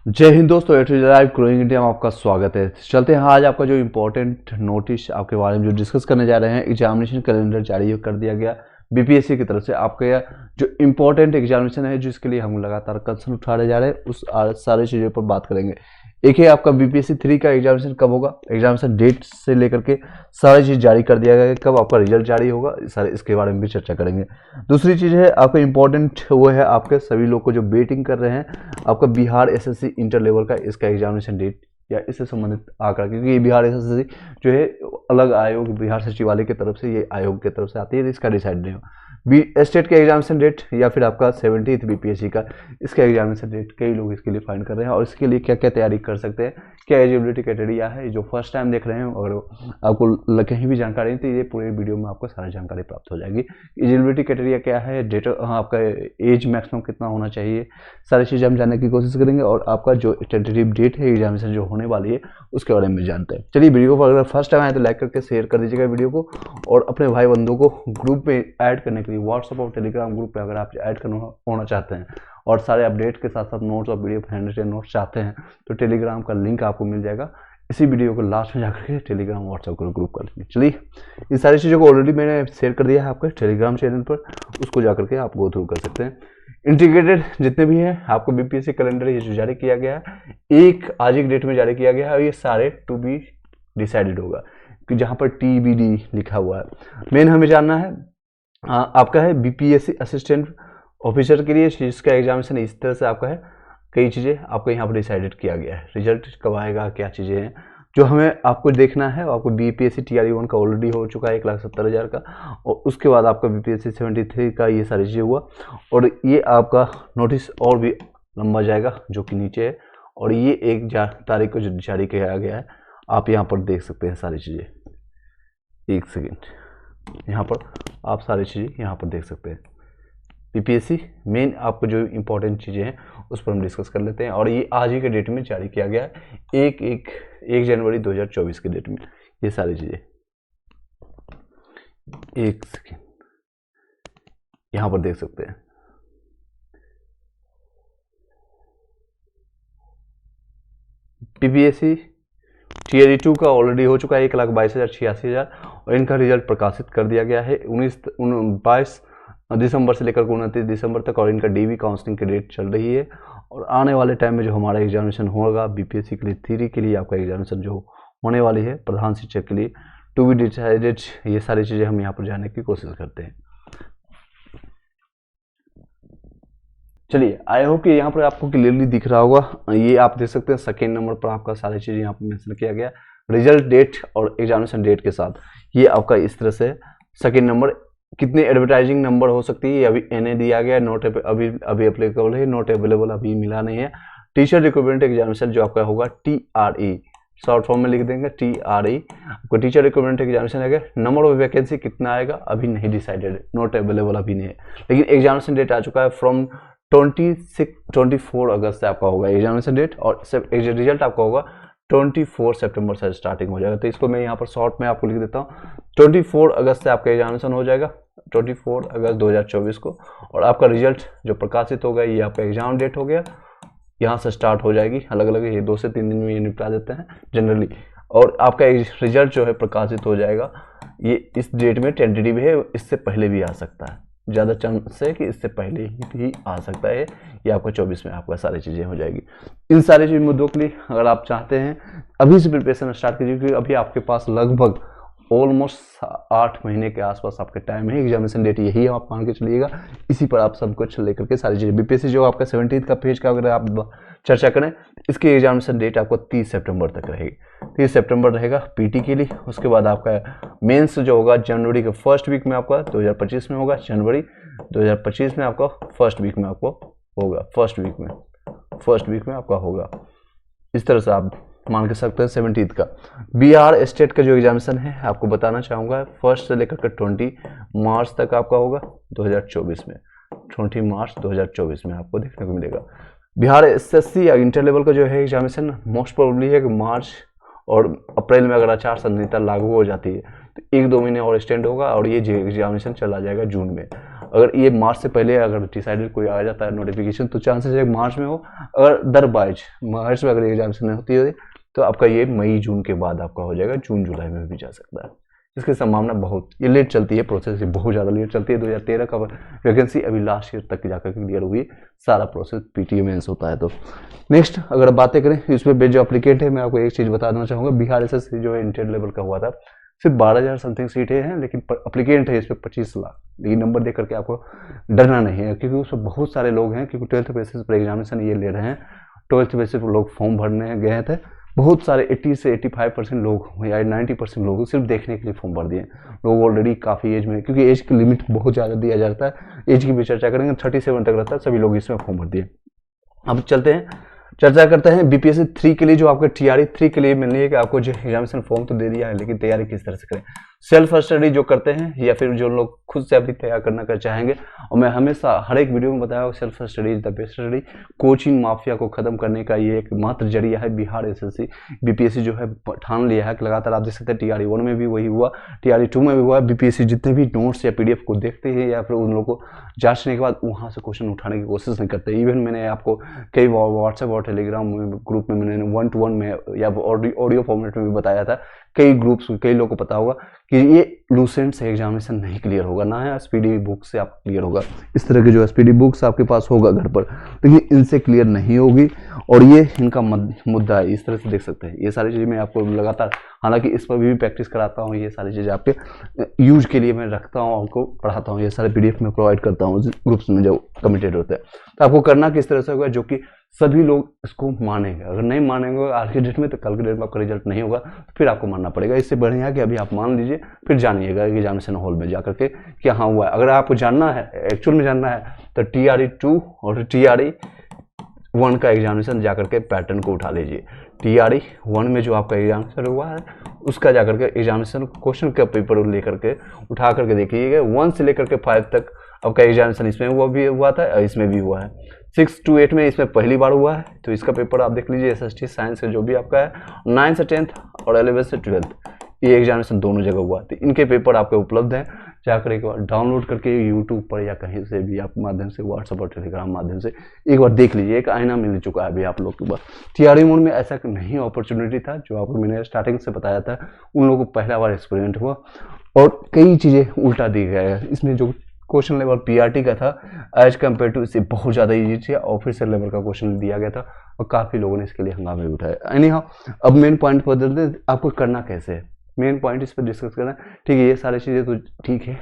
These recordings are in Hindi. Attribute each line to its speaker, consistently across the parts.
Speaker 1: जय हिंद दोस्तों, लाइव ग्रोइंग इंडिया में आपका स्वागत है। चलते हैं आज आपका जो इम्पोर्टेंट नोटिस आपके बारे में जो डिस्कस करने जा रहे हैं। एग्जामिनेशन कैलेंडर जारी कर दिया गया बीपीएससी की तरफ से। आपका जो इम्पोर्टेंट एग्जामिनेशन है जिसके लिए हम लगातार कंसर्न उठा रहे जा रहे हैं, उस सारे चीज़ों पर बात करेंगे। एक है आपका बीपीएससी 3 का एग्जामिनेशन कब होगा, एग्जामिनेशन डेट से लेकर के सारी चीज़ जारी कर दिया गया है, कब आपका रिजल्ट जारी होगा, सारे इसके बारे में भी चर्चा करेंगे। दूसरी चीज़ है आपका इम्पोर्टेंट वो है आपके सभी लोग को जो वेटिंग कर रहे हैं, आपका बिहार एसएससी इंटर लेवल का इसका एग्जामिनेशन डेट या इससे संबंधित आंकड़ा, क्योंकि ये बिहार एसएससी जो है अलग आयोग बिहार सचिवालय की तरफ से, ये आयोग की तरफ से आती है, इसका डिसाइड नहीं हो। बी स्टेट का एग्जामिनेशन डेट या फिर आपका 70th बीपीएससी का इसका एग्जामिनेशन डेट कई लोग इसके लिए फाइंड कर रहे हैं, और इसके लिए क्या क्या तैयारी कर सकते हैं, क्या एलिजिबिलिटी क्राइटेरिया है। जो फर्स्ट टाइम देख रहे हैं और आपको कहीं भी जानकारी नहीं, तो ये पूरे वीडियो में आपको सारी जानकारी प्राप्त हो जाएगी। एलिजिबिलिटी क्राइटेरिया क्या है, डेट आपका एज मैक्सिमम कितना होना चाहिए, सारी चीज़ें हम जानने की कोशिश करेंगे, और आपका जो टेंटेटिव डेट है एग्जामिनेशन जो होने वाली है उसके बारे में जानते हैं। चलिए, वीडियो को अगर फर्स्ट टाइम आए तो लाइक करके शेयर कर दीजिएगा वीडियो को, और अपने भाई बंधुओं को ग्रुप में ऐड करने के लिए व्हाट्सएप और टेलीग्राम ग्रुप पे अगर आप ऐड करना होना चाहते हैं और सारे अपडेट के साथ साथ नोट्स और वीडियो हैंड नोट्स चाहते हैं, तो टेलीग्राम का लिंक आपको मिल जाएगा। इसी वीडियो को लास्ट में जाकर के टेलीग्राम व्हाट्सएप को ग्रुप कर लेंगे। चलिए, इन सारी चीज़ों को ऑलरेडी मैंने शेयर कर दिया है आपके टेलीग्राम चैनल पर, उसको जाकर के आप गो थ्रू कर सकते हैं। इंटीग्रेटेड जितने भी हैं आपको बीपीएससी कैलेंडर ये जो जारी किया गया है, एक आज की डेट में जारी किया गया है, और ये सारे टू बी डिसाइडेड होगा कि जहाँ पर TBD लिखा हुआ है। मेन हमें जानना है आपका है बीपीएससी असिस्टेंट ऑफिसर के लिए जिसका एग्जामिनेशन इस तरह से आपका है, कई चीज़ें आपको यहाँ पर डिसाइडेड किया गया है। रिजल्ट कब आएगा, क्या चीज़ें हैं जो हमें आपको देखना है। आपको बीपीएससी TRE 1 का ऑलरेडी हो चुका है 1,70,000 का, और उसके बाद आपका बीपीएससी 73 का ये सारी चीज़ें हुआ, और ये आपका नोटिस और भी लंबा जाएगा जो कि नीचे है, और ये 1 तारीख को जो जारी किया गया है, आप यहाँ पर देख सकते हैं सारी चीज़ें। एक सेकेंड, यहाँ पर आप सारी चीज़ें यहाँ पर देख सकते हैं। बीपीएससी मेन आपको जो इम्पोर्टेंट चीज़ें हैं उस पर हम डिस्कस कर लेते हैं, और ये आज ही के डेट में जारी किया गया है 1 जनवरी 2024 के डेट में ये सारी चीज़ें। एक सेकेंड, यहाँ पर देख सकते हैं। बीपीएससी TRE 2 का ऑलरेडी हो चुका है 1,22,86,000, और इनका रिजल्ट प्रकाशित कर दिया गया है 22 दिसंबर से लेकर 29 दिसंबर तक, और इनका DV काउंसलिंग की डेट चल रही है। और आने वाले टाइम में जो हमारा एग्जामिनेशन होगा बीपीएससी के लिए 3 के लिए आपका एग्जामिनेशन जो होने वाली है प्रधान शिक्षक के लिए टू बी डिसाइडेड, ये सारी चीज़ें हम यहाँ पर जानने की कोशिश करते हैं। चलिए, आई होप कि यहाँ पर आपको क्लियरली दिख रहा होगा। ये आप देख सकते हैं सेकेंड नंबर पर आपका सारी चीज़ें यहाँ पर मेंशन किया गया, रिजल्ट डेट और एग्जामिनेशन डेट के साथ। ये आपका इस तरह से सेकेंड नंबर, कितने एडवर्टाइजिंग नंबर हो सकती है अभी NA दिया गया, नोट अभी अप्लीकेबल है, नोट अवेलेबल अभी मिला नहीं है। टीचर रिक्रूटमेंट एग्जामिनेशन जो आपका होगा TRE, शॉर्ट फॉर्म में लिख देंगे TRE, आपको टीचर रिक्रूटमेंट एग्जामिनेशन आएगा। नंबर ऑफ वैकेंसी कितना आएगा अभी नहीं डिसाइडेड, नोट अवेलेबल अभी नहीं है, लेकिन एग्जामिनेशन डेट आ चुका है। फ्रॉम 24 अगस्त से आपका होगा एग्जामिनेशन डेट, और रिजल्ट आपका होगा 24 सितंबर से स्टार्टिंग हो जाएगा। तो इसको मैं यहाँ पर शॉर्ट में आपको लिख देता हूँ, 24 अगस्त से आपका एग्जामिनेशन हो जाएगा, 24 अगस्त 2024 को, और आपका रिजल्ट जो प्रकाशित होगा ये आपका एग्जाम डेट हो गया, यहाँ से स्टार्ट हो जाएगी। अलग अलग ये 2 से 3 दिन में ये निपटा देते हैं जनरली, और आपका रिजल्ट जो है प्रकाशित हो जाएगा। ये इस डेट में टेंटेटिव है, इससे पहले भी आ सकता है, ज़्यादा चांस है कि इससे पहले ही आ सकता है। ये आपका 24 में आपका सारी चीज़ें हो जाएगी। इन सारे चीज़ मुद्दों के लिए अगर आप चाहते हैं अभी से प्रिपरेशन स्टार्ट कीजिए, क्योंकि अभी आपके पास लगभग ऑलमोस्ट 8 महीने के आसपास आपके टाइम है। एग्जामिनेशन डेट यही है, आप मान के चलिएगा, इसी पर आप सब कुछ लेकर के सारी चीज़ें। बीपीएससी जो आपका 17th का पेज का अगर आप चर्चा करें, इसकी एग्जामिनेशन डेट आपको 30 सितंबर तक रहेगी। 30 सितंबर रहेगा PT के लिए। उसके बाद आपका मेंस जो होगा जनवरी के फर्स्ट वीक में आपका 2025 में होगा, जनवरी 2025 में आपका फर्स्ट वीक में आपको होगा, फर्स्ट वीक में आपका होगा। इस तरह से आप मान के सकते हैं 17th का। बिहार स्टेट का जो एग्जामिनेशन है आपको बताना चाहूँगा, 1 से लेकर के 20 मार्च तक आपका होगा 2024 में, 20 मार्च 2024 में आपको देखने को मिलेगा। बिहार SSC या इंटर लेवल का जो है एग्जामिनेशन मोस्ट प्रोबेबली है कि मार्च और अप्रैल में अगर आचार संहिता लागू हो जाती है तो 1-2 महीने और एक्सटेंड होगा, और ये एग्जामिनेशन चला जाएगा जून में। अगर ये मार्च से पहले अगर डिसाइडेड कोई आ जाता है नोटिफिकेशन तो चांसेस है मार्च में हो, अगर अदरवाइज मार्च में अगर एग्जामिनेशन होती है तो आपका ये मई जून के बाद आपका हो जाएगा, जून जुलाई में भी जा सकता है। इसकी संभावना बहुत, ये लेट चलती है प्रोसेस, बहुत ज़्यादा लेट चलती है। 2013 का वैकेंसी अभी लास्ट ईयर तक जाकर के क्लियर हुई, सारा प्रोसेस पीटीए मेंस होता है। तो नेक्स्ट अगर बातें करें इस पर जो अप्लीकेंट है, मैं आपको एक चीज़ बता देना चाहूँगा, बिहार एसएससी जो है इंटर लेवल का हुआ था, सिर्फ 12,000 समथिंग सीटें हैं, लेकिन अप्लीकेंट है इस पर 25 लाख। लेकिन नंबर देख करके आपको डरना नहीं है, क्योंकि उसमें बहुत सारे लोग हैं, क्योंकि 12th बेसिस पर एग्जामिनेशन ये ले रहे हैं। 12th बेसिस पर लोग फॉर्म भरने गए थे, बहुत सारे 80 से 85% लोग या 90% लोग सिर्फ देखने के लिए फॉर्म भर दिए। लोग ऑलरेडी काफ़ी एज में, क्योंकि एज की लिमिट बहुत ज़्यादा दिया जाता है, एज की भी चर्चा करेंगे, 37 तक रहता है, सभी लोग इसमें फॉर्म भर दिए। अब चलते हैं चर्चा करते हैं बीपीएससी 3 के लिए, जो आपका टीआरई 3 के लिए मिलनी है कि आपको जो एग्जामिनेशन फॉर्म तो दे दिया है, लेकिन तैयारी किस तरह से करें। सेल्फ स्टडी जो करते हैं या फिर जो लोग खुद से अभी तैयार करना कर चाहेंगे, और मैं हमेशा हर एक वीडियो में बताया self study is the best study. Coaching mafia को खत्म करने का ये एक मात्र जरिया है। बिहार एसएससी बीपीएससी जो है ठान लिया है कि लगातार आप देख सकते हैं टीआरई 1 में भी वही हुआ, टीआरई 2 में भी हुआ। बीपीएससी जितने भी नोट्स या पीडीएफ को देखते हैं या फिर उन लोगों को जांचने के बाद वहाँ से क्वेश्चन उठाने की कोशिश नहीं करते। इवन मैंने आपको कई व्हाट्सएप और टेलीग्राम ग्रुप में मैंने 1-to-1 में या ऑडियो फॉर्मेट में भी बताया था, कई ग्रुप्स कई लोगों को पता होगा कि ये लूसेंट से एग्जामिनेशन नहीं क्लियर होगा, ना है एसपीडी बुक से आप क्लियर होगा। इस तरह के जो एसपीडी बुक्स आपके पास होगा घर पर, लेकिन इनसे क्लियर नहीं होगी, और ये इनका मुद्दा है। इस तरह से देख सकते हैं ये सारी चीज़ें मैं आपको लगातार, हालांकि इस पर भी प्रैक्टिस कराता हूँ, ये सारी चीज़ें आपके यूज के लिए मैं रखता हूँ, आपको पढ़ाता हूँ, ये सारे पीडीएफ में प्रोवाइड करता हूँ ग्रुप्स में जो कमिटेड होते हैं। तो आपको करना किस तरह से होगा जो कि सभी लोग इसको मानेंगे। अगर नहीं मानेंगे आज के डेट में, तो कल के डेट में आपका रिजल्ट नहीं होगा, तो फिर आपको मानना पड़ेगा। इससे बढ़िया कि अभी आप मान लीजिए, फिर जानिएगा एग्जामिनेशन हॉल में जाकर के क्या हाँ हुआ है। अगर आपको जानना है, एक्चुअल में जानना है, तो टीआरई 2 और टीआरई 1 का एग्जामिनेशन जाकर के पैटर्न को उठा लीजिए। टीआरई 1 में जो आपका एग्जामिनेशन हुआ है उसका जाकर के एग्जामिनेशन क्वेश्चन का पेपर लेकर के उठा करके देखिएगा। 1 से लेकर के 5 तक आपका एग्जामिनेशन इसमें हुआ था, इसमें भी हुआ है। 6 to 8 में इसमें पहली बार हुआ है, तो इसका पेपर आप देख लीजिए। एसएसटी साइंस से जो भी आपका है 9 से 10th और 11 से 12th ये एग्जामिनेशन दोनों जगह हुआ, तो इनके पेपर आपके उपलब्ध हैं। जाकर एक बार डाउनलोड करके यूट्यूब पर या कहीं से भी आप माध्यम से, व्हाट्सएप और टेलीग्राम माध्यम से एक बार देख लीजिए। एक आईना मिल चुका है अभी आप लोग के पास। टीआरई मोड में ऐसा नहीं अपॉर्चुनिटी था, जो आपको मैंने स्टार्टिंग से बताया था, उन लोगों को पहला बार एक्सपेरिमेंट हुआ और कई चीज़ें उल्टा दी गया है। इसमें जो क्वेश्चन लेवल पीआरटी का था एज कम्पेयर टू इससे बहुत ज़्यादा ईजी थी, ऑफिसर लेवल का क्वेश्चन दिया गया था और काफ़ी लोगों ने इसके लिए हंगामे उठाए। एनी हाउ, अब मेन पॉइंट पर बदलते हैं, आपको करना कैसे है, मेन पॉइंट इस पर डिस्कस करना है। ठीक है, ये सारी चीज़ें तो ठीक है,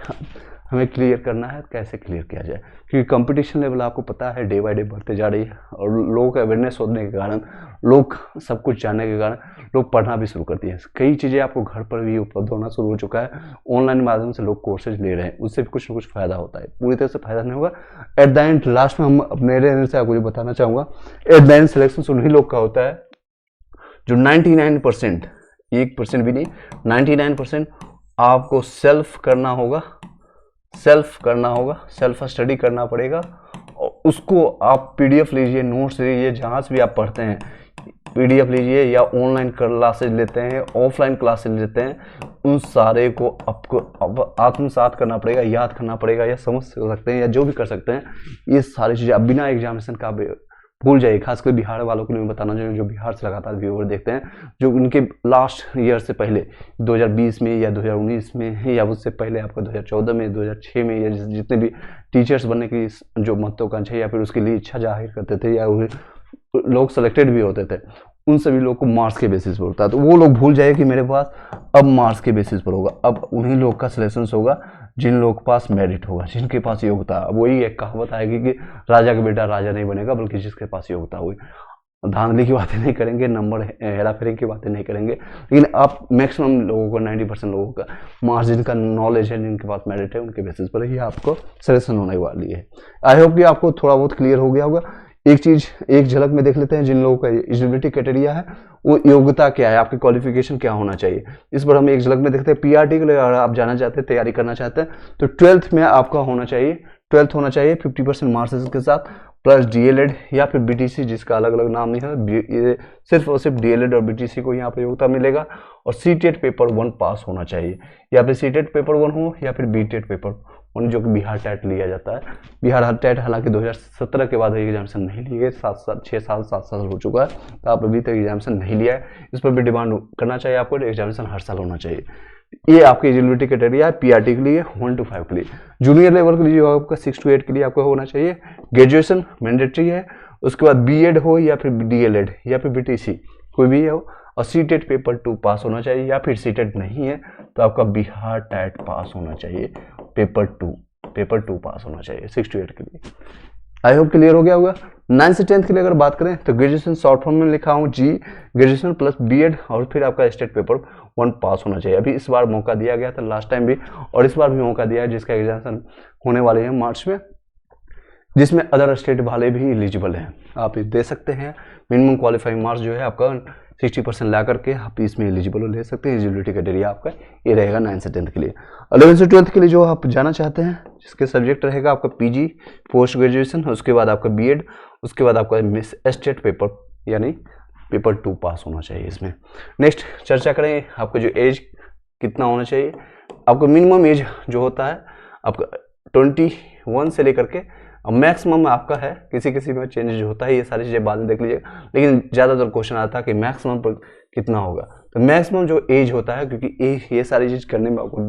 Speaker 1: हमें क्लियर करना है कैसे क्लियर किया जाए, क्योंकि कंपटीशन लेवल आपको पता है डे बाय डे बढ़ते जा रही है, और लोगों का अवेयरनेस होने के कारण, लोग सब कुछ जानने के कारण लोग पढ़ना भी शुरू कर दिए हैं। कई चीज़ें आपको घर पर भी उपलब्ध होना शुरू हो चुका है, ऑनलाइन माध्यम से लोग कोर्सेज ले रहे हैं, उससे भी कुछ ना कुछ फायदा होता है। पूरी तरह से फायदा नहीं होगा, एट द एंड लास्ट में हम अपने रहने से आपको ये बताना चाहूँगा, एट द एंड सिलेक्शन उन्हीं लोग का होता है जो 99%, 1% भी नहीं, 99% आपको सेल्फ करना होगा, सेल्फ स्टडी करना पड़ेगा, और उसको आप पीडीएफ लीजिए, नोट्स लीजिए, जहाँ से भी आप पढ़ते हैं पीडीएफ लीजिए, या ऑनलाइन क्लासेज लेते हैं, ऑफलाइन क्लासेज लेते हैं, उन सारे को आपको अब आत्मसात करना पड़ेगा, याद करना पड़ेगा, या समझ सकते हैं या जो भी कर सकते हैं। ये सारी चीज़ें अब बिना एग्जामिनेशन का भूल जाइए। खासकर बिहार वालों के लिए मैं बताना चाहूँगा, जो बिहार से लगातार व्यूअर देखते हैं, जो उनके लास्ट ईयर से पहले 2020 में या 2019 में या उससे पहले आपका 2014 में, 2006 में, या जितने भी टीचर्स बनने की जो महत्वाकांक्षा या फिर उसके लिए इच्छा जाहिर करते थे, या लोग सेलेक्टेड भी होते थे, उन सभी लोग को मार्क्स के बेसिस पर होता है। तो वो लोग भूल जाए कि मेरे पास अब मार्क्स के बेसिस पर होगा, अब उन्हीं लोग का सिलेक्शन होगा जिन लोग के पास मेरिट होगा, जिनके पास योग्यता। अब वही एक कहावत आएगी कि राजा का बेटा राजा नहीं बनेगा, बल्कि जिसके पास योग्यता हुई। धांधली की बातें नहीं करेंगे, नंबर हेरा फेरी की बातें नहीं करेंगे, लेकिन आप मैक्सिमम लोगों को 90% लोगों का मार्क्स, जिनका नॉलेज है, जिनके पास मेरिट है, उनके बेसिस पर ही आपको सिलेक्शन होने वाली है। आई होप कि आपको थोड़ा बहुत क्लियर हो गया होगा। एक चीज एक झलक में देख लेते हैं, जिन लोगों का एलिजिबिलिटी क्राइटेरिया है, वो योग्यता क्या है, आपकी क्वालिफिकेशन क्या होना चाहिए, इस पर हम एक झलक में देखते हैं। पीआरटी के लिए अगर आप जाना चाहते हैं, तैयारी करना चाहते हैं, तो 12th में आपका होना चाहिए, 12th होना चाहिए 50% मार्क्स के साथ, प्लस डीएलएड या फिर बीटीसी, जिसका अलग अलग नाम नहीं है, ये सिर्फ और सिर्फ डीएलएड और बीटीसी को यहाँ पर योग्यता मिलेगा। और सीटेट पेपर 1 पास होना चाहिए, या फिर सीटेट पेपर 1 हो या फिर बीटेट पेपर और जो कि बिहार टेट लिया जाता है। बिहार टेट हालांकि 2017 के बाद एग्जामिनेशन नहीं लिए गए, 7 साल हो चुका है, तो आप अभी तक एग्जामिनेशन नहीं लिया है। इस पर भी डिमांड करना चाहिए आपको, एग्जामिनेशन हर साल होना चाहिए। ये आपकी एलिजिबिलिटी क्राइटेरिया है पीआरटी के लिए 1 to 5 के लिए। जूनियर लेवल के लिए जो आपका 6 to 8 के लिए आपको होना चाहिए। ग्रेजुएशन मैंडेटरी है, उसके बाद बीएड हो या फिर डीएलएड या फिर बीटीसी कोई भी हो, और सीटेट पेपर 2 पास होना चाहिए, या फिर सीटेट नहीं है तो आपका बिहार टेट पास होना चाहिए, पेपर 2 पास होना चाहिए 6 to 8 के लिए। आई होप क्लियर हो गया होगा। 9 से 10 के लिए अगर बात करें तो ग्रेजुएशन शॉर्ट फॉर्म में लिखा हूँ जी, ग्रेजुएशन प्लस बीएड और फिर आपका स्टेट पेपर 1 पास होना चाहिए। अभी इस बार मौका दिया गया था, लास्ट टाइम भी और इस बार भी मौका दिया है, जिसका एग्जामिनेशन होने वाले हैं मार्च में, जिसमें अदर स्टेट वाले भी एलिजिबल हैं। आप दे सकते हैं। मिनिमम क्वालिफाइंग मार्क्स जो है आपका 60% ला करके आप इसमें एलिजिबल ले सकते हैं। एलिजिबिलिटी क्राइटेरिया आपका ये रहेगा 9 से 10 के लिए। 11 से 12 के लिए जो आप जाना चाहते हैं, जिसके सब्जेक्ट रहेगा आपका पीजी पोस्ट ग्रेजुएशन, उसके बाद आपका बीएड, उसके बाद आपका स्टेट पेपर यानी पेपर 2 पास होना चाहिए इसमें। नेक्स्ट चर्चा करें आपका जो एज कितना होना चाहिए। आपका मिनिमम एज जो होता है आपका 21 से लेकर के मैक्सिमम आपका है, किसी किसी में चेंज होता है, ये सारी चीज़ें बाद में देख लीजिए, लेकिन ज़्यादातर क्वेश्चन आता है कि मैक्सिमम पर कितना होगा। तो मैक्सिमम जो एज होता है, क्योंकि ये सारी चीज़ करने में आपको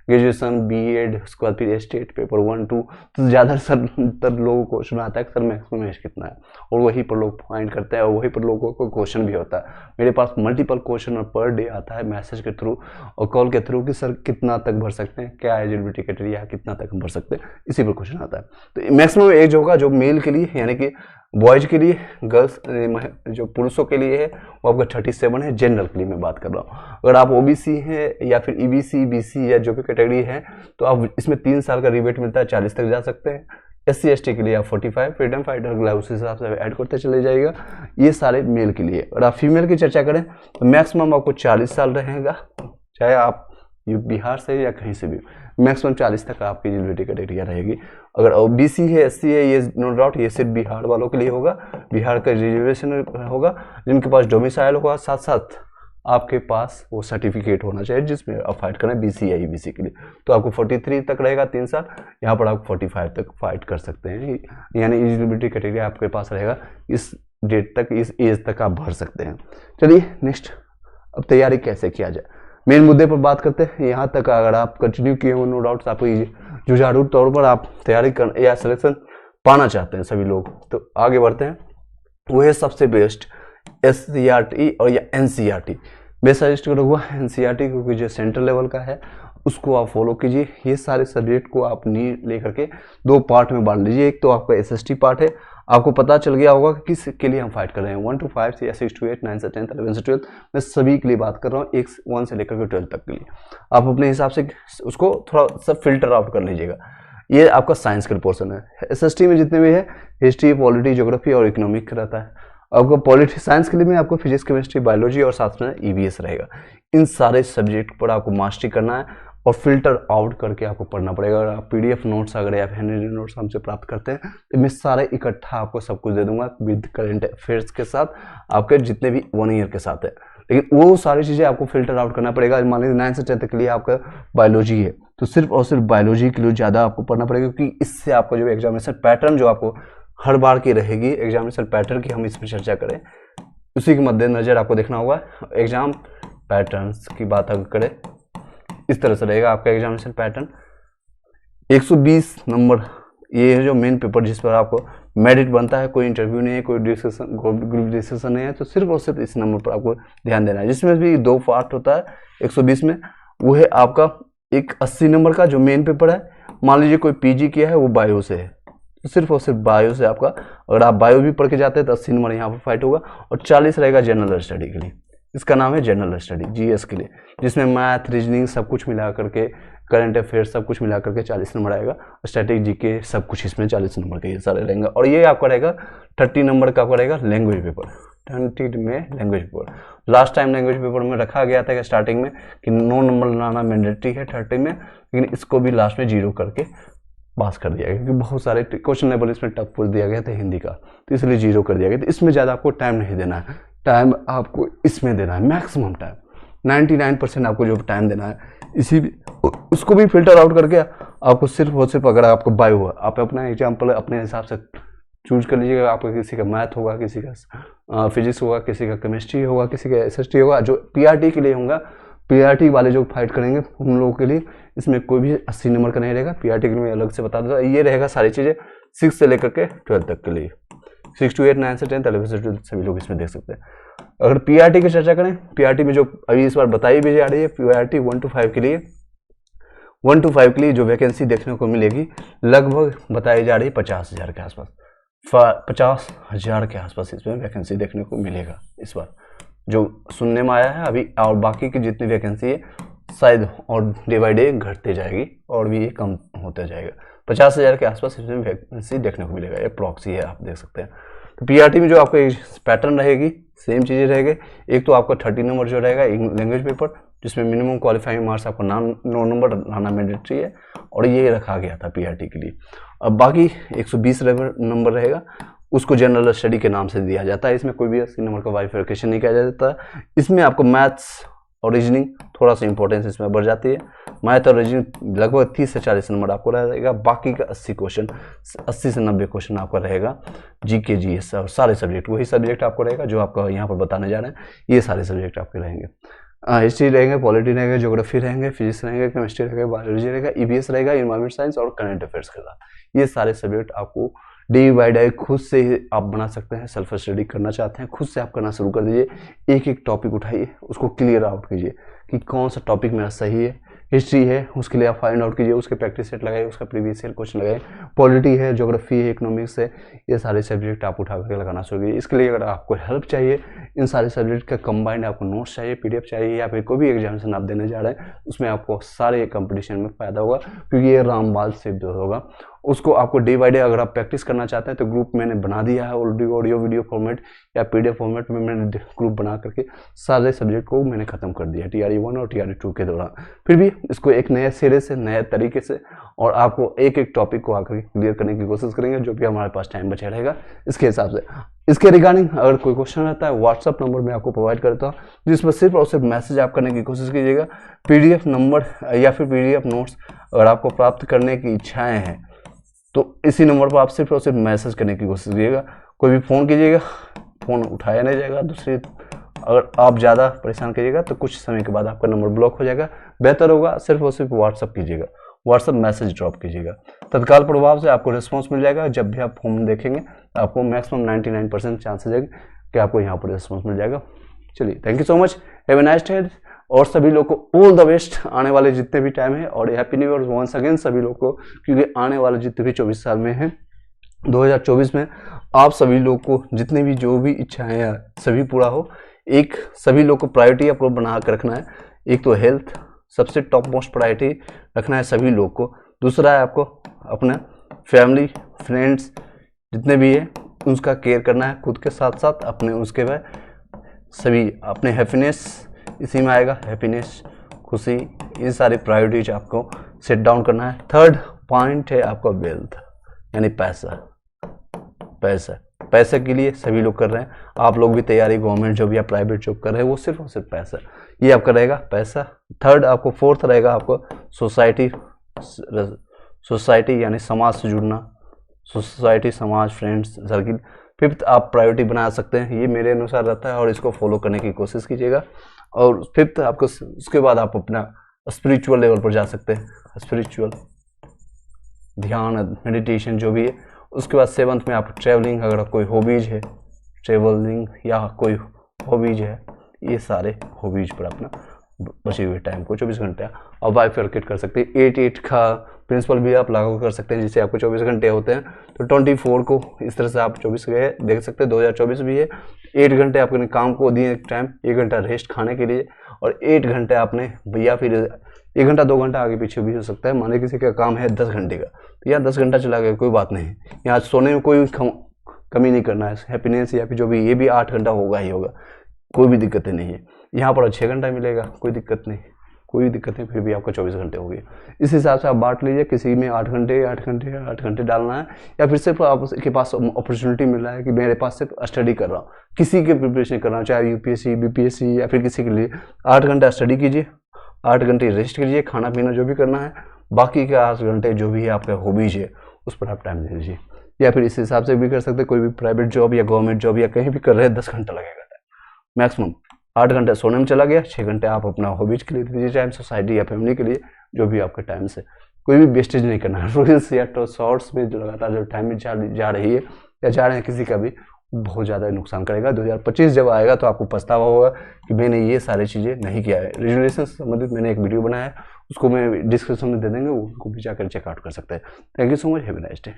Speaker 1: ग्रेजुएशन बीएड उसके बाद फिर स्टेट पेपर 1 2 तो ज़्यादातर लोगों को क्वेश्चन आता है कि सर मैक्सिमम एज कितना है, और वहीं पर लोग फाइंड करते हैं और वहीं पर लोगों को क्वेश्चन भी होता है। मेरे पास मल्टीपल क्वेश्चन पर डे आता है मैसेज के थ्रू और कॉल के थ्रू कि सर कितना तक भर सकते हैं, क्या एलिजिबिलिटी क्राइटेरिया है, कितना तक हम भर सकते हैं, इसी पर क्वेश्चन आता है। तो मैक्सिमम एज होगा जो मेल के लिए यानी कि बॉयज के लिए, गर्ल्स जो पुरुषों के लिए है वो आपका 37 है। जनरल के लिए मैं बात कर रहा हूँ। अगर आप ओबीसी हैं या फिर ईबीसी बीसी या जो भी कैटेगरी है तो आप इसमें 3 साल का रिबेट मिलता है, 40 तक जा सकते हैं। SC ST के लिए आप 45, फ्रीडम फाइटर के लिए उस हिसाब से ऐड करते चले जाएगा। ये सारे मेल के लिए। और आप फीमेल की चर्चा करें तो मैक्सिमम आपको 40 साल रहेगा, चाहे आप बिहार से या कहीं से भी, मैक्सिमम 40 तक आपकी एलिजिबिलिटी क्राइटेरिया रहेगी। अगर ओबीसी है, SC है, ये नो डाउट ये सिर्फ बिहार वालों के लिए होगा, बिहार का रिजर्वेशन होगा, जिनके पास डोमिसाइल होगा, साथ साथ आपके पास वो सर्टिफिकेट होना चाहिए जिसमें आप फाइट करें BC या EBC के लिए। तो आपको 43 तक रहेगा 3 साल, यहाँ पर आप 45 तक फाइट कर सकते हैं, यानी एलिजिबिलिटी क्राइटेरिया आपके पास रहेगा, इस डेट तक, इस एज तक आप भर सकते हैं। चलिए नेक्स्ट, अब तैयारी कैसे किया जाए, मेन मुद्दे पर बात करते हैं। यहाँ तक अगर आप कंटिन्यू किए हो नो डाउट आपको जुझारू तौर पर आप तैयारी कर या सिलेक्शन पाना चाहते हैं सभी लोग, तो आगे बढ़ते हैं। वो है सबसे बेस्ट SCRT और या NCRT। मैं सजेस्ट करूँगा NCRT, क्योंकि जो सेंट्रल लेवल का है उसको आप फॉलो कीजिए। ये सारे सब्जेक्ट को आप लेकर के 2 पार्ट में बांट लीजिए। एक तो आपका SST पार्ट है, आपको पता चल गया होगा कि किस के लिए हम फाइट कर रहे हैं, 1 to 5 से या 6 to 8, 9 से 10, 11 से 12, मैं सभी के लिए बात कर रहा हूँ, 1 से लेकर के 12 तक के लिए। आप अपने हिसाब से उसको थोड़ा सा फिल्टर आउट कर लीजिएगा। ये आपका साइंस का पोर्सन है। SST में जितने भी है हिस्ट्री, पॉलिटी, ज्योग्राफी और इकोनॉमिक रहता है। आपको पॉलिटी साइंस के लिए में आपको फिजिक्स, केमिस्ट्री, बायोलॉजी और साथ में EVS रहेगा। इन सारे सब्जेक्ट पर आपको मास्टरी करना है और फिल्टर आउट करके आपको पढ़ना पड़ेगा। अगर आप PDF नोट्स अगर आप हैंड नोट्स हमसे प्राप्त करते हैं तो मैं सारे इकट्ठा आपको सब कुछ दे दूंगा विद करंट अफेयर्स के साथ, आपके जितने भी 1 ईयर के साथ है। लेकिन वो सारी चीज़ें आपको फिल्टर आउट करना पड़ेगा। मान लीजिए 9 से 10 के लिए आपका बायोलॉजी है तो सिर्फ और सिर्फ बायोलॉजी के लिए ज़्यादा आपको पढ़ना पड़ेगा, क्योंकि इससे आपका जो एग्जामिनेशन पैटर्न जो आपको हर बार की रहेगी, एग्जामिनेशन पैटर्न की हम इसमें चर्चा करें, उसी के मद्देनजर आपको देखना होगा। एग्जाम पैटर्न्स की बात अगर करें इस तरह से रहेगा आपका एग्जामिनेशन पैटर्न। 120 नंबर ये है जो मेन पेपर जिस पर आपको मेरिट बनता है, कोई इंटरव्यू नहीं है, कोई डिस्कशन, ग्रुप डिस्कशन नहीं है, तो सिर्फ और सिर्फ इस नंबर पर आपको ध्यान देना है। जिसमें भी 2 पार्ट होता है 120 में, वो है आपका एक 80 नंबर का जो मेन पेपर है। मान लीजिए कोई PG किया है वो बायो से है, तो सिर्फ और सिर्फ बायो से आपका, अगर आप बायो भी पढ़ के जाते हैं तो 80 नंबर यहाँ पर फाइट होगा। और 40 रहेगा जनरल स्टडी के लिए, इसका नाम है जनरल स्टडी GS के लिए, जिसमें मैथ, रीजनिंग सब कुछ मिला करके, करंट अफेयर्स सब कुछ मिला करके 40 नंबर आएगा। स्टैटिक GK सब कुछ इसमें 40 नंबर के ये सारे रहेंगे। और ये आपका रहेगा 30 नंबर का आपका रहेगा लैंग्वेज पेपर, 20 में language paper. Last time language paper में रखा गया था कि स्टार्टिंग में कि 9 नंबर लाना मैंडेटरी है 30 में, लेकिन इसको भी लास्ट में 0 करके पास कर दिया गया, क्योंकि बहुत सारे क्वेश्चन लेवल इसमें टफ पूछ दिया गया था हिंदी का, तो इसलिए 0 कर दिया गया। तो इसमें ज़्यादा आपको टाइम नहीं देना है, टाइम आपको इसमें देना है मैक्सिमम टाइम, 99% आपको जो टाइम देना है, इसी उसको भी फिल्टर आउट करके आपको सिर्फ और सिर्फ अगर आपको बायो हुआ, आप अपना एग्जाम्पल अपने हिसाब से चूज कर लीजिएगा। आपका किसी का मैथ होगा, किसी का फिजिक्स होगा, किसी का केमिस्ट्री होगा, किसी का एसएसटी होगा। जो पीआरटी के लिए होगा, पीआरटी वाले जो फाइट करेंगे उन लोगों के लिए इसमें कोई भी 80 नंबर का नहीं रहेगा। पीआरटी के लिए अलग से बता दूंगा। ये रहेगा सारी चीज़ें 6 से लेकर के 12 तक के लिए, 6 to 8, 9 से 10, 11 से 12 सभी लोग इसमें देख सकते हैं। अगर पीआरटी की चर्चा करें, पीआरटी में जो अभी इस बार बताई भी जा रही है, पीआरटी 1 to 5 के लिए, 1 to 5 के लिए जो वैकेंसी देखने को मिलेगी लगभग बताई जा रही है 50,000 के आसपास, 50,000 के आसपास इसमें वैकेंसी देखने को मिलेगा इस बार, जो सुनने में आया है अभी। और बाकी की जितनी वैकेंसी है शायद और डे बाई डे घटते जाएगी और भी ये कम होते जाएगा। 50,000 के आसपास इसमें वैकेंसी देखने को मिलेगा, ये प्रॉक्सी है, आप देख सकते हैं। तो पीआरटी में जो आपका पैटर्न रहेगी सेम चीज़ें रहेगी। एक तो आपका 30 नंबर जो रहेगा लैंग्वेज पेपर, जिसमें मिनिमम क्वालिफाइंग मार्क्स आपको 9 नंबर लाना मैंडेटरी है और ये रखा गया था पीआरटी के लिए। अब बाकी 120 नंबर रहेगा, उसको जनरल स्टडी के नाम से दिया जाता है। इसमें कोई भी 80 नंबर का बाइफर्केशन नहीं किया जाता। इसमें आपको मैथ्स और रीजनिंग थोड़ा सा इंपॉर्टेंस इसमें बढ़ जाती है। मैथ और रीजनिंग लगभग 30 से 40 नंबर आपको रहेगा। बाकी का 80 क्वेश्चन, 80 से 90 क्वेश्चन आपका रहेगा जीके जीएस और सारे सब्जेक्ट, वही सब्जेक्ट आपको रहेगा जो आपका यहाँ पर बताने जा रहे हैं। ये सारे सब्जेक्ट आपके रहेंगे, हिस्ट्री रहेंगे, पॉलिटी रहेगा, ज्योग्राफी रहेंगे, फिजिक्स रहेंगे, केमिस्ट्री रहेगा, बायोलॉजी रहेगा, ईवीएस रहेगा, इन्वायरमेंट साइंस और करंट अफेयर्स के साथ। ये सारे सब्जेक्ट आपको डे बाय डे खुद से ही आप बना सकते हैं। सेल्फ स्टडी करना चाहते हैं, खुद से आप करना शुरू कर दीजिए। एक एक टॉपिक उठाइए, उसको क्लियर आउट कीजिए कि कौन सा टॉपिक मेरा सही है। हिस्ट्री है, उसके लिए आप फाइंड आउट कीजिए, उसके प्रैक्टिस सेट लगाइए, उसका प्रीवियस ईयर क्वेश्चन लगाइए। पॉलिटी है, ज्योग्राफी है, इकोनॉमिक्स है, ये सारे सब्जेक्ट आप उठा करके लगाना शुरू कीजिए। इसके लिए अगर आपको हेल्प चाहिए, इन सारे सब्जेक्ट का कंबाइंड आपको नोट्स चाहिए, पीडीएफ चाहिए, या फिर कोई भी एग्जामिनेशन आप देने जा रहे हैं उसमें आपको सारे कंपटीशन में फायदा होगा, क्योंकि ये रामबाण सिद्ध होगा। उसको आपको डे बाय डे अगर आप प्रैक्टिस करना चाहते हैं तो ग्रुप मैंने बना दिया है ऑलरेडी, ऑडियो वीडियो फॉर्मेट या पीडीएफ फॉर्मेट में मैंने ग्रुप बना करके सारे सब्जेक्ट को मैंने खत्म कर दिया TRE 1 और TRE 2 के दौरान। फिर भी इसको एक नए सिरे से, नए तरीके से और आपको एक एक टॉपिक को आकर क्लियर करने की कोशिश करेंगे, जो भी हमारे पास टाइम बचा रहेगा इसके हिसाब से। इसके रिगार्डिंग अगर कोई क्वेश्चन रहता है, व्हाट्सअप नंबर मैं आपको प्रोवाइड करता हूँ, जिस पर सिर्फ और सिर्फ मैसेज आप करने की कोशिश कीजिएगा। पीडीएफ नंबर या फिर पीडीएफ नोट्स अगर आपको प्राप्त करने की इच्छाएं हैं तो इसी नंबर पर आप सिर्फ और सिर्फ मैसेज करने की कोशिश कीजिएगा। कोई भी फ़ोन कीजिएगा, फ़ोन उठाया नहीं जाएगा। दूसरी, अगर आप ज़्यादा परेशान कीजिएगा तो कुछ समय के बाद आपका नंबर ब्लॉक हो जाएगा। बेहतर होगा सिर्फ और सिर्फ व्हाट्सअप कीजिएगा, व्हाट्सअप मैसेज ड्रॉप कीजिएगा। तत्काल प्रभाव से आपको रिस्पॉन्स मिल जाएगा। जब भी आप फॉर्म देखेंगे आपको मैक्सिमम 99% चांसेज है कि आपको यहाँ पर रिस्पॉन्स मिल जाएगा। चलिए, thank you so much, have a nice day, और सभी लोग को ऑल द बेस्ट आने वाले जितने भी टाइम है, और happy new year once again सभी लोग को, क्योंकि आने वाले जितने भी 24 साल में हैं 2024 में आप सभी लोग को जितने भी जो भी इच्छाएं हैं सभी पूरा हो। एक सभी लोग को प्रायोरिटी आपको बना कर रखना है। एक तो हेल्थ सबसे टॉप मोस्ट प्रायोरिटी रखना है सभी लोग को। दूसरा है आपको अपना फैमिली फ्रेंड्स जितने भी है उसका केयर करना है, खुद के साथ साथ अपने उसके बाद सभी अपने हैप्पीनेस इसी में आएगा। हैप्पीनेस, खुशी, ये सारी प्रायोरिटीज आपको सेट डाउन करना है। थर्ड पॉइंट है आपका वेल्थ, यानी पैसा। पैसा के लिए सभी लोग कर रहे हैं, आप लोग भी तैयारी, गवर्नमेंट जॉब या प्राइवेट जॉब कर रहे हैं, वो सिर्फ और सिर्फ पैसा, ये आपका रहेगा पैसा। थर्ड आपको, फोर्थ रहेगा आपको सोसाइटी यानी समाज से जुड़ना, सोसाइटी, समाज, फ्रेंड्स सर्किल। फिफ्थ आप प्रायोरिटी बना सकते हैं, ये मेरे अनुसार रहता है और इसको फॉलो करने की कोशिश कीजिएगा। और फिफ्थ आपको, उसके बाद आप अपना स्पिरिचुअल लेवल पर जा सकते हैं, स्पिरिचुअल ध्यान, मेडिटेशन जो भी है। उसके बाद सेवंथ में आप ट्रैवलिंग, अगर कोई हॉबीज है ट्रैवलिंग या कोई हॉबीज है, ये सारे हॉबीज पर अपना बचे हुए टाइम को 24 घंटे आप बाइफर्केट कर सकते हैं। 8-8 का प्रिंसिपल भी आप लागू कर सकते हैं, जिससे आपको 24 घंटे होते हैं तो 24 को इस तरह से आप 24 गए देख सकते हैं। 2024 भी है, 8 घंटे आपने काम को दिए टाइम, 1 घंटा रेस्ट खाने के लिए, और 8 घंटे आपने, या फिर 1 घंटा 2 घंटा आगे पीछे भी हो सकता है। माने किसी का काम है 10 घंटे का, तो यहाँ 10 घंटा चला गया कोई बात नहीं, यहाँ सोने में कोई कमी नहीं करना है। हैप्पीनेस या फिर जो भी, ये भी 8 घंटा होगा ही होगा, कोई भी दिक्कत नहीं है। यहाँ पर 6 घंटा मिलेगा, कोई दिक्कत नहीं, फिर भी आपका 24 घंटे हो गए। इस हिसाब से आप बांट लीजिए, किसी में 8 घंटे डालना है, या फिर सिर्फ आपके पास अपॉर्चुनिटी मिल रहा है कि मेरे पास सिर्फ स्टडी कर रहा हूँ, किसी के प्रिपरेशन कर रहा हूँ, चाहे यूपीएससी बीपीएससी या फिर किसी के लिए, 8 घंटा स्टडी कीजिए, 8 घंटे रेस्ट कीजिए, खाना पीना जो भी करना है बाकी के 8 घंटे जो भी है आपका हॉबीज है उस पर आप टाइम दे दीजिए। या फिर इस हिसाब से भी कर सकते हैं, कोई भी प्राइवेट जॉब या गवर्नमेंट जॉब या कहीं भी कर रहे हैं 10 घंटा लगेगा मैक्सिमम। 8 घंटे सोने में चला गया, 6 घंटे आप अपना हॉबीज के लिए दीजिए टाइम, सोसाइटी या फैमिली के लिए जो भी आपका टाइम से कोई भी वेस्टेज नहीं करना है। रील्स या तो शॉर्ट्स में जो लगातार जो टाइम में जा रही है या जा रहे हैं किसी का भी, बहुत ज़्यादा नुकसान करेगा। 2025 जब आएगा तो आपको पछतावा होगा कि मैंने ये सारी चीज़ें नहीं किया है। रेजुलेशन से संबंधित मैंने एक वीडियो बनाया है, उसको मैं डिस्क्रिप्शन में दे देंगे, उनको भी जाकर चेकआउट कर सकते हैं। Thank you so much, have a nice day.